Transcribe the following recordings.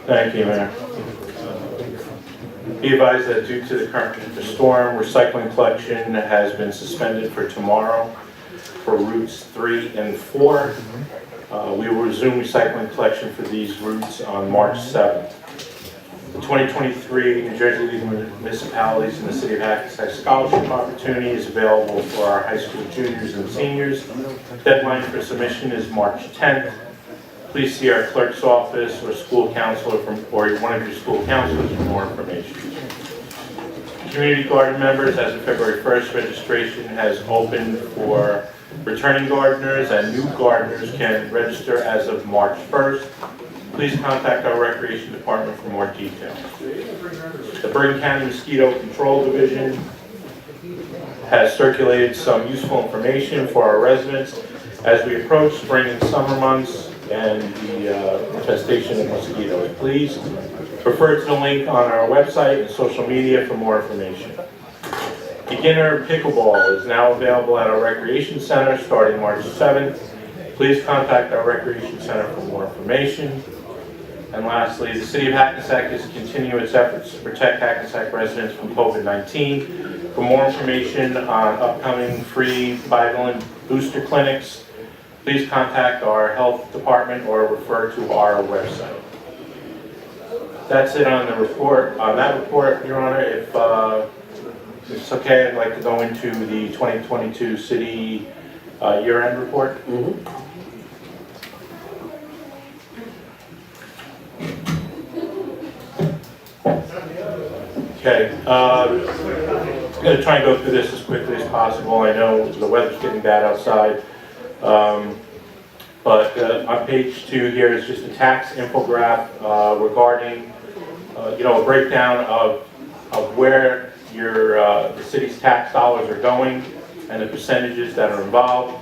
Thank you, Mayor. Be advised that due to the current storm, recycling collection has been suspended for tomorrow for routes 3 and 4. We will resume recycling collection for these routes on March 7th. The 2023 New Jersey League of Municipalities in the City of Hackensack Scholarship Opportunity is available for our high school juniors and seniors. Deadline for submission is March 10th. Please see our clerk's office or school counselor or one of your school counselors for more information. Community garden members, as of February 1st, registration has opened for returning gardeners, and new gardeners can register as of March 1st. Please contact our Recreation Department for more details. The Bergen County Mosquito Control Division has circulated some useful information for our residents as we approach spring and summer months and the infestation of mosquitoes. Please refer to the link on our website and social media for more information. Beginner pickleball is now available at our Recreation Center starting March 7th. Please contact our Recreation Center for more information. And lastly, the City of Hackensack is continuing its efforts to protect Hackensack residents from COVID-19. For more information on upcoming free bivalent booster clinics, please contact our health department or refer to our website. That's it on the report. On that report, Your Honor, if it's okay, I'd like to go into the 2022 city year-end report. Okay, I'm going to try and go through this as quickly as possible. I know the weather's getting bad outside. But on page 2 here is just a tax infograph regarding, a breakdown of where the city's tax dollars are going and the percentages that are involved.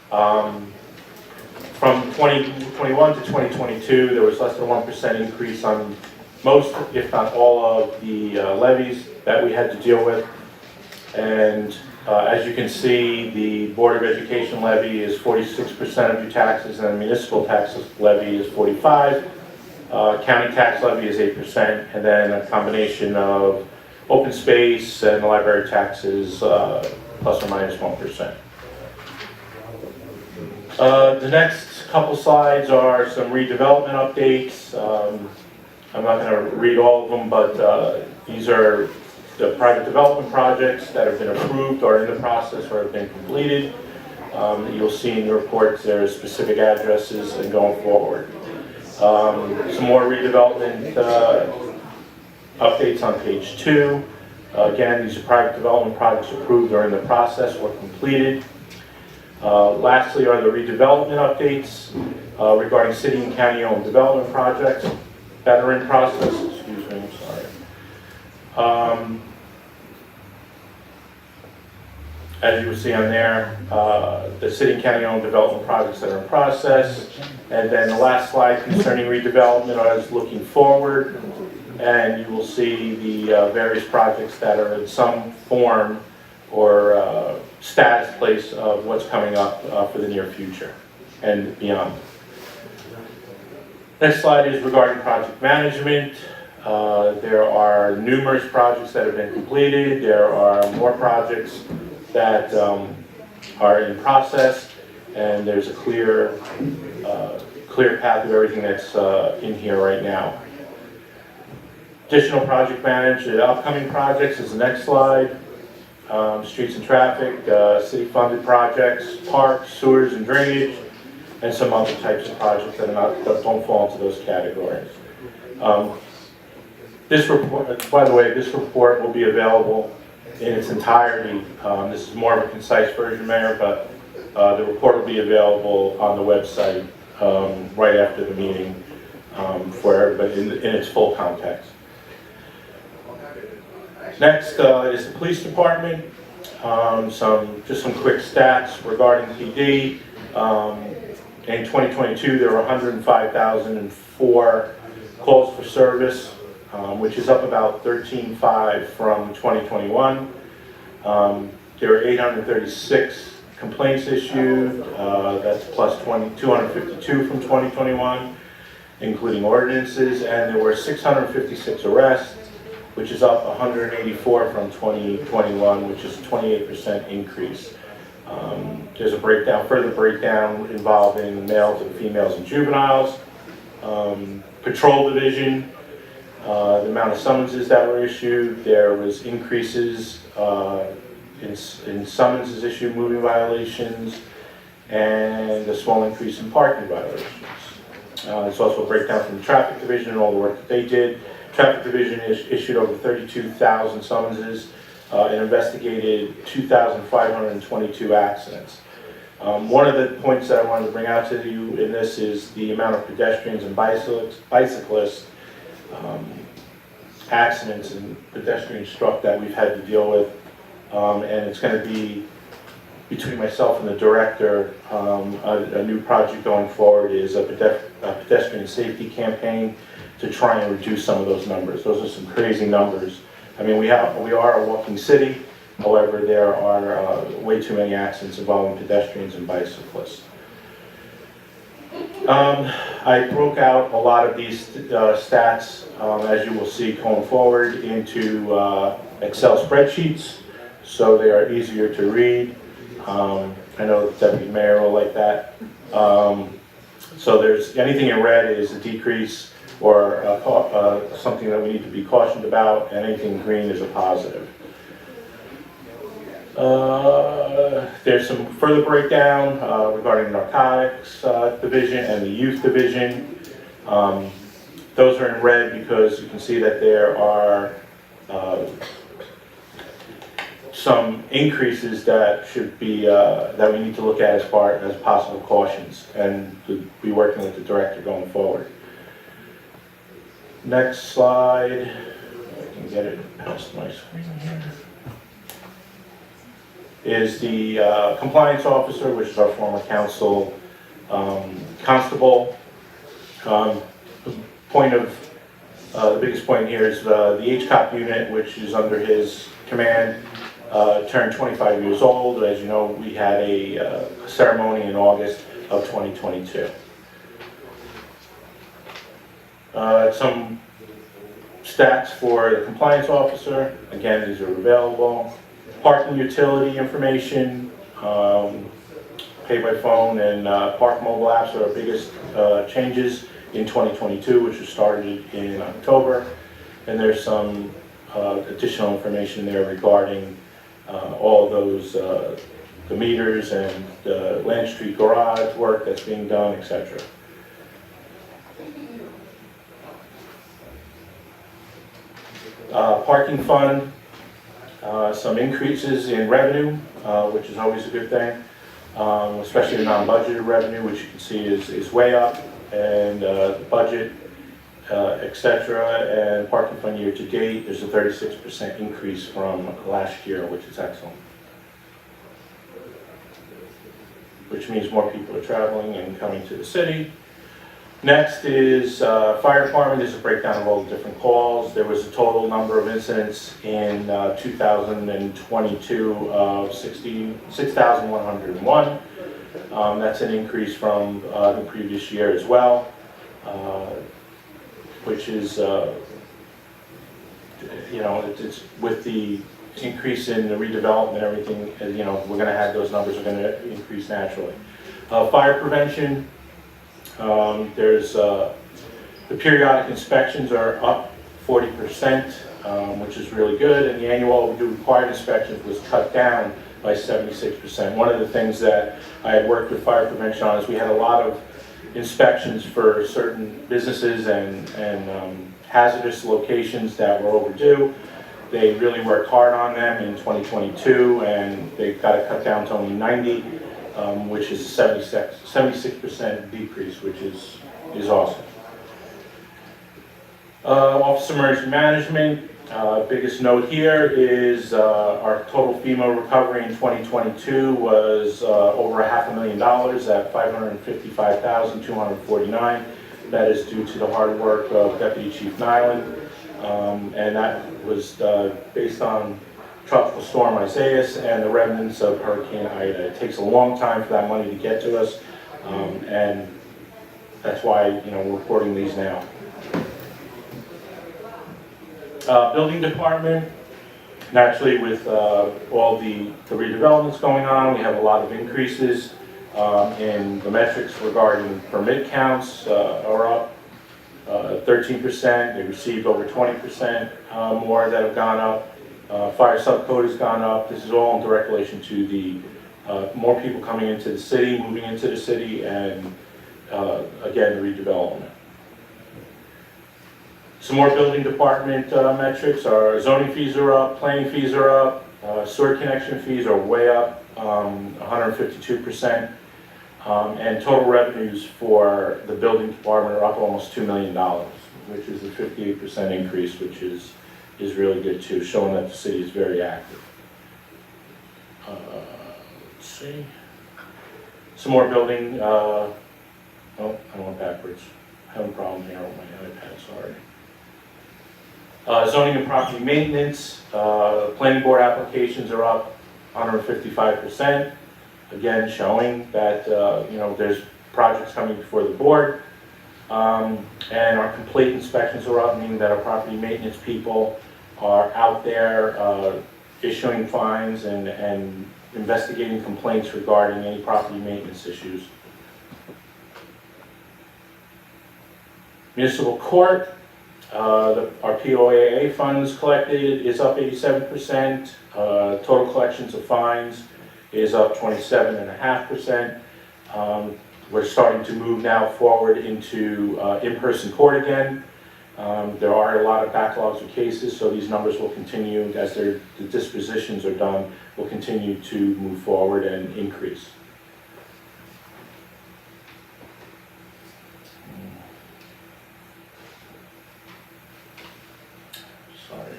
From 2021 to 2022, there was less than 1% increase on most, if not all, of the levies that we had to deal with. And as you can see, the Board of Education levy is 46% of your taxes, and the municipal tax levy is 45%. County tax levy is 8%, and then a combination of open space and library taxes plus or minus 1%. The next couple slides are some redevelopment updates. I'm not going to read all of them, but these are the private development projects that have been approved or in the process or have been completed. You'll see in the reports there are specific addresses and going forward. Some more redevelopment updates on page 2. Again, these are private development projects approved or in the process or completed. Lastly are the redevelopment updates regarding city and county-owned development projects that are in process. Excuse me, I'm sorry. As you will see on there, the city and county-owned development projects that are in process. And then the last slide concerning redevelopment is looking forward. And you will see the various projects that are in some form or status place of what's coming up for the near future and beyond. Next slide is regarding project management. There are numerous projects that have been completed. There are more projects that are in process, and there's a clear path of everything that's in here right now. Additional project management, upcoming projects is the next slide. Streets and traffic, city-funded projects, parks, sewers and drainage, and some other types of projects that don't fall into those categories. This report, by the way, this report will be available in its entirety. This is more of a concise version, Mayor, but the report will be available on the website right after the meeting for everybody in its full context. Next is the police department. Just some quick stats regarding PD. In 2022, there were 105,004 calls for service, which is up about 13.5 from 2021. There were 836 complaints issued, that's plus 252 from 2021, including ordinances, and there were 656 arrests, which is up 184 from 2021, which is a 28% increase. There's a further breakdown involving males and females and juveniles. Patrol division, the amount of summonses that were issued, there was increases in summonses issued, moving violations, and a small increase in parking violations. There's also a breakdown from the traffic division and all the work that they did. Traffic division issued over 32,000 summonses and investigated 2,522 accidents. One of the points that I wanted to bring out to you in this is the amount of pedestrians and bicyclists accidents and pedestrian struck that we've had to deal with, and it's going to be, between myself and the director, a new project going forward is a pedestrian safety campaign to try and reduce some of those numbers. Those are some crazy numbers. I mean, we are a walking city. However, there are way too many accidents involving pedestrians and bicyclists. I broke out a lot of these stats, as you will see going forward, into Excel spreadsheets, so they are easier to read. I know the Deputy Mayor will like that. So there's anything in red is a decrease or something that we need to be cautioned about, and anything in green is a positive. There's some further breakdown regarding narcotics division and the youth division. Those are in red because you can see that there are some increases that should be that we need to look at as possible cautions, and to be working with the director going forward. Next slide. I can get it past my screen here. Is the compliance officer, which is our former council constable. The biggest point here is the HCOP unit, which is under his command, turned 25 years old. As you know, we had a ceremony in August of 2022. Some stats for the compliance officer. Again, these are available. Parking utility information, pay by phone, and park mobile apps are our biggest changes in 2022, which was started in October. And there's some additional information there regarding all of those, the meters and the Land Street garage work that's being done, etc. Parking fund. Some increases in revenue, which is always a good thing, especially the non-budgeted revenue, which you can see is way up, and budget, etc. And parking fund year to date, there's a 36% increase from last year, which is excellent. Which means more people are traveling and coming to the city. Next is fire department. There's a breakdown of all the different calls. There was a total number of incidents in 2022 of 6,101. That's an increase from the previous year as well, which is, it's with the increase in the redevelopment and everything, we're going to have those numbers are going to increase naturally. Fire prevention. There's the periodic inspections are up 40%, which is really good, and the annual overdue required inspections was cut down by 76%. One of the things that I had worked with fire prevention on is we had a lot of inspections for certain businesses and hazardous locations that were overdue. They really worked hard on them in 2022, and they got it cut down to only 90. Which is a 76% decrease, which is awesome. Office Emergency Management, biggest note here is our total FEMA recovery in 2022 was over $500,000 at $555,249. That is due to the hard work of Deputy Chief Nyland, and that was based on Tropical Storm Isaias and the remnants of Hurricane Ida. It takes a long time for that money to get to us, and that's why, we're reporting these now. Building department, naturally with all the redevelopments going on, we have a lot of increases in the metrics regarding permit counts are up 13%. They received over 20% more that have gone up. Fire subcode has gone up. This is all in direct relation to the more people coming into the city, moving into the city, and again, the redevelopment. Some more building department metrics. Our zoning fees are up, planning fees are up, sewer connection fees are way up, 152%, and total revenues for the building department are up almost $2 million, which is a 58% increase, which is really good too, showing that the city is very active. Let's see. Some more building, oh, I went backwards. I have a problem here with my iPad, sorry. Zoning and property maintenance, planning board applications are up 155%. Again, showing that, there's projects coming before the board. And our complete inspections are up, meaning that our property maintenance people are out there issuing fines and investigating complaints regarding any property maintenance issues. Municipal court, our POAA funds collected is up 87%. Total collections of fines is up 27.5%. We're starting to move now forward into in-person court again. There are a lot of backlogs of cases, so these numbers will continue as the dispositions are done, will continue to move forward and increase. Sorry.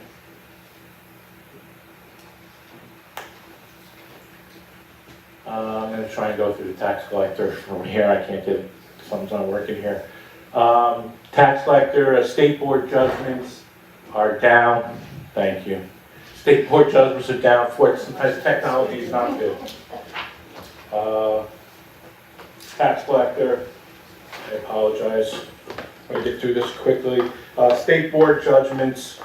I'm going to try and go through the tax collector from here. I can't get, something's not working here. Tax collector, state board judgments are down. Thank you. State board judgments are down. Sometimes technology is not good. Tax collector, I apologize. I'm going to get through this quickly. State board judgments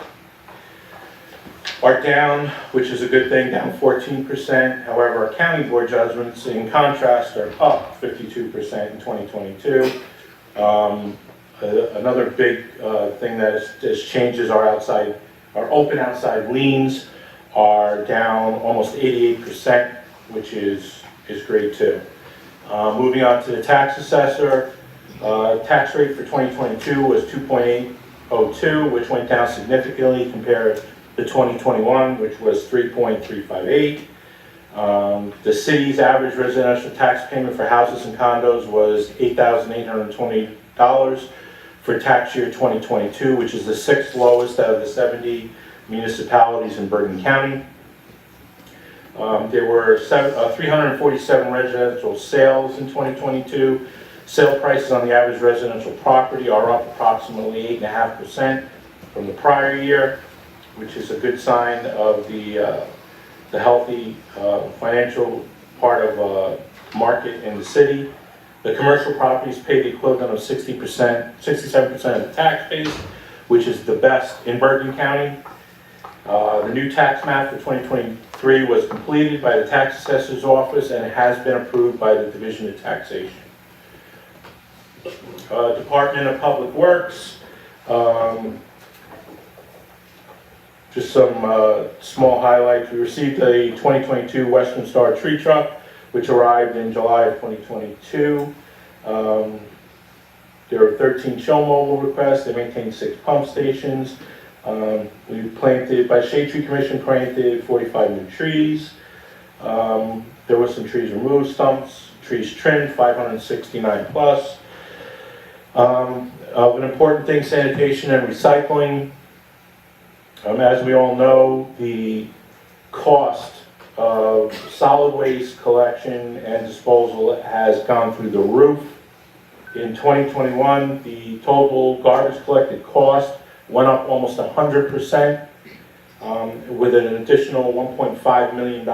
are down, which is a good thing, down 14%. However, our county board judgments, in contrast, are up 52% in 2022. Another big thing that has changed is our open outside liens are down almost 88%, which is great too. Moving on to the tax assessor, tax rate for 2022 was 2.802, which went down significantly compared to 2021, which was 3.358. The city's average residential tax payment for houses and condos was $8,820 for tax year 2022, which is the 6th lowest out of the 70 municipalities in Bergen County. There were 347 residential sales in 2022. Sale prices on the average residential property are up approximately 8.5% from the prior year, which is a good sign of the healthy financial part of market in the city. The commercial properties pay the equivalent of 67% of the tax base, which is the best in Bergen County. The new tax map for 2023 was completed by the tax assessor's office and has been approved by the Division of Taxation. Department of Public Works, just some small highlights. We received a 2022 Western Star tree truck, which arrived in July of 2022. There were 13 show mobile requests. They maintained 6 pump stations. We planted, by Shade Tree Commission, planted 45 new trees. There were some trees removed, stumps, trees trimmed, 569 plus. An important thing, sanitation and recycling. As we all know, the cost of solid waste collection and disposal has gone through the roof. In 2021, the total garbage collected cost went up almost 100%. with an additional $1.5 million.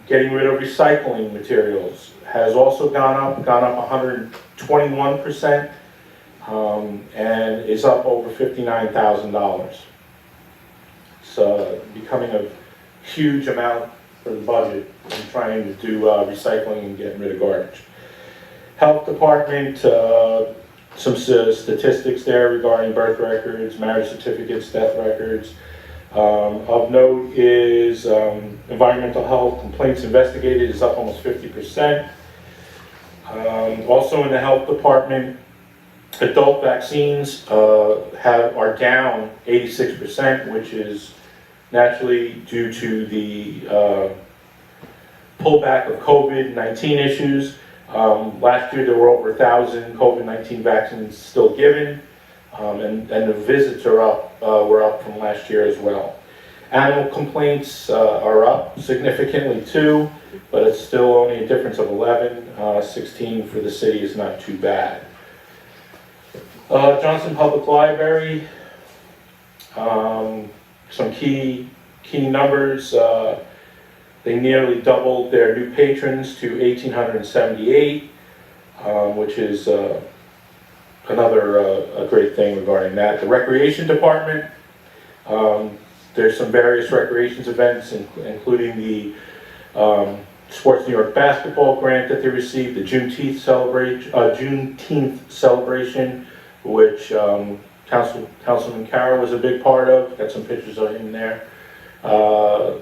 Getting rid of recycling materials has also gone up 121%, and is up over $59,000. It's becoming a huge amount for the budget in trying to do recycling and getting rid of garbage. Health department, some statistics there regarding birth records, marriage certificates, death records. Of note is environmental health complaints investigated is up almost 50%. Also in the health department, adult vaccines are down 86%, which is naturally due to the pullback of COVID-19 issues. Last year there were over 1,000 COVID-19 vaccines still given, and the visits are were up from last year as well. Animal complaints are up significantly too, but it's still only a difference of 11. 16 for the city is not too bad. Johnson Public Library, some key numbers. They nearly doubled their new patrons to 1,878, which is another a great thing regarding that. The recreation department, there's some various recreations events, including the Sports New York basketball grant that they received, the Juneteenth celebration, which Councilman Carroll was a big part of. Got some pictures of him there. The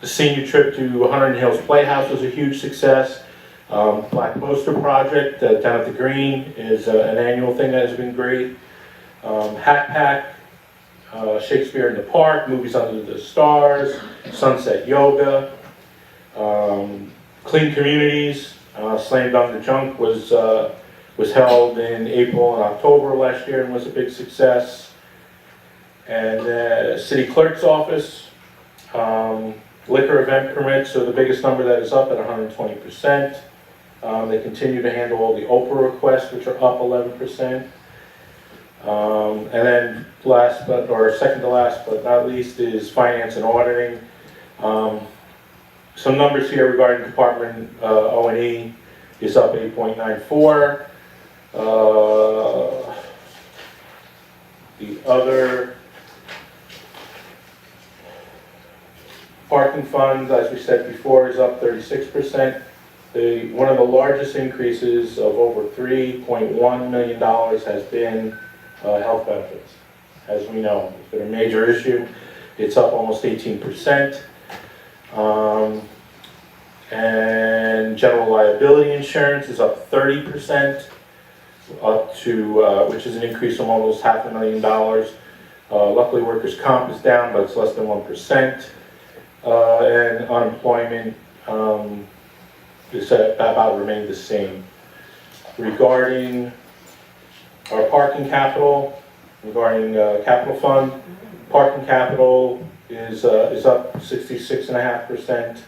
senior trip to Huntington Hills Playhouse was a huge success. Black Poster Project down at the Green is an annual thing that has been great. Hat Pack, Shakespeare in the Park, Movies Under the Stars, Sunset Yoga, Clean Communities, Slam Dunk the Junk was held in April and October last year and was a big success. And City Clerk's Office, liquor event permits are the biggest number that is up at 120%. They continue to handle all the Oprah requests, which are up 11%. And then second to last but not least is finance and auditing. Some numbers here regarding Department O&E is up 8.94. The other parking fund, as we said before, is up 36%. One of the largest increases of over $3.1 million has been health benefits. As we know, it's been a major issue. It's up almost 18%. And general liability insurance is up 30%, up to which is an increase of almost $500,000. Luckily, workers' comp is down, but it's less than 1%. And unemployment is about remained the same. Regarding our parking capital, regarding capital fund, parking capital is up 66.5%.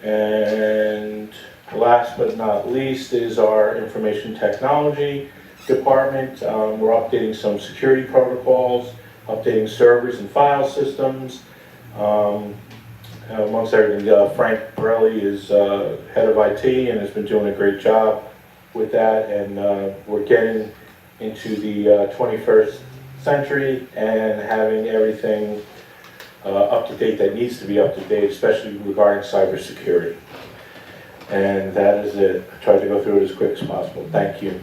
And last but not least is our information technology department. We're updating some security protocols, updating servers and file systems. Amongst everything, Frank Borelli is head of IT and has been doing a great job with that. And we're getting into the 21st century and having everything up to date that needs to be up to date, especially regarding cybersecurity. And that is it. I tried to go through it as quick as possible. Thank you.